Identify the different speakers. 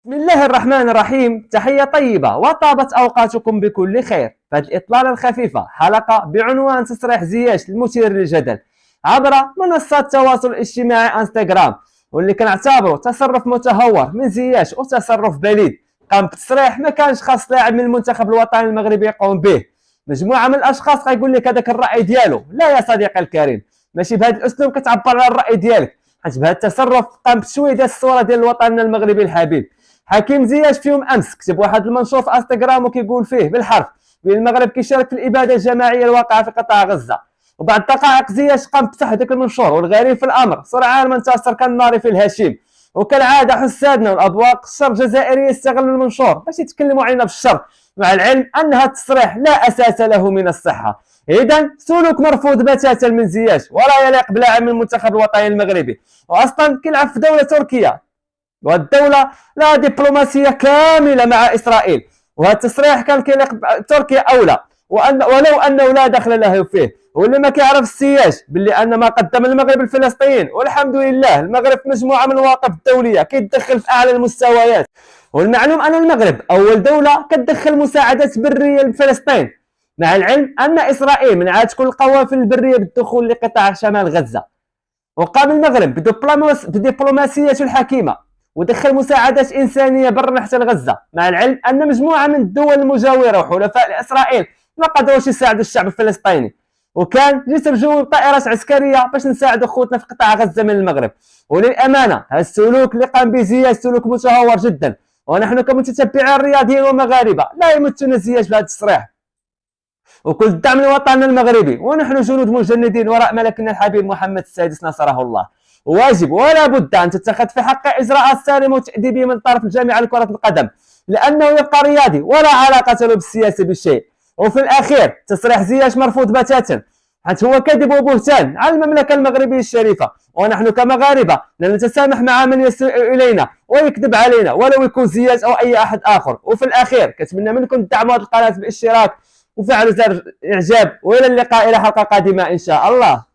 Speaker 1: بسم الله الرحمن الرحيم. تحية طيبة وطابت أوقاتكم بكل خير. في هذه الإطلالة الخفيفة حلقة بعنوان تصريح زياش المثير للجدل عبر منصات التواصل الاجتماعي انستغرام، واللي كنعتبره تصرف متهور من زياش وتصرف بليد. قام بتصريح ما كانش خاص لاعب من المنتخب الوطني المغربي يقوم به. مجموعة من الأشخاص غيقول لك هذاك الرأي ديالو. لا يا صديقي الكريم، ماشي بهذا الأسلوب كتعبر على الرأي ديالك، حيت بهذا التصرف قام بتشويه ديال الصورة ديال الوطن المغربي الحبيب. حكيم زياش في يوم امس كتب واحد المنشور في انستغرام وكيقول فيه بالحرف بان المغرب كيشارك في الاباده الجماعيه الواقعه في قطاع غزه. وبعد دقائق زياش قام بفتح ذاك المنشور، والغريب في الامر سرعان ما انتشر كالنار في الهشيم. وكالعاده حسادنا والاذواق الشر الجزائريه يستغلوا المنشور باش يتكلموا علينا بالشر، مع العلم ان هذا التصريح لا اساس له من الصحه. اذا سلوك مرفوض بتاتا من زياش ولا يليق بلاعب من المنتخب الوطني المغربي، واصلا كيلعب في دوله تركيا، والدولة لها دبلوماسية كاملة مع إسرائيل. وهذا التصريح كان كيليق تركيا أولى، ولو أنه لا دخل له فيه. واللي ما كيعرف السياج باللي أن ما قدم المغرب الفلسطينيين، والحمد لله المغرب في مجموعة من المواقف الدولية كيتدخل في أعلى المستويات. والمعلوم أن المغرب أول دولة كتدخل مساعدات برية لفلسطين، مع العلم أن إسرائيل منعت كل القوافل البرية بالدخول لقطاع شمال غزة. وقام المغرب بدبلوماسيته الحكيمة ودخل مساعدات إنسانية برا محتل غزة، مع العلم أن مجموعة من الدول المجاورة وحلفاء لإسرائيل ما قدروش يساعدوا الشعب الفلسطيني، وكان جسر جوي بطائرات عسكرية باش نساعدوا خوتنا في قطاع غزة من المغرب. وللأمانة هذا السلوك اللي قام به زياش سلوك متهور جدا، ونحن كمتتبعين رياضيين ومغاربة لا يمثلنا زياش بهذا التصريح. وكل الدعم لوطننا المغربي، ونحن جنود مجندين وراء ملكنا الحبيب محمد السادس نصره الله. واجب ولا بد ان تتخذ في حقه اجراءات سالمه وتاديبيه من طرف الجامعه لكره القدم، لانه يبقى رياضي ولا علاقه له بالسياسه بشيء. وفي الاخير تصريح زياش مرفوض بتاتا، حيث هو كذب وبهتان على المملكه المغربيه الشريفه، ونحن كمغاربه لا نتسامح مع من يسيء الينا ويكذب علينا ولو يكون زياش او اي احد اخر. وفي الاخير كنتمنى منكم تدعموا هذه القناه بالاشتراك وفعلوا زر الاعجاب، والى اللقاء الى حلقه قادمه ان شاء الله.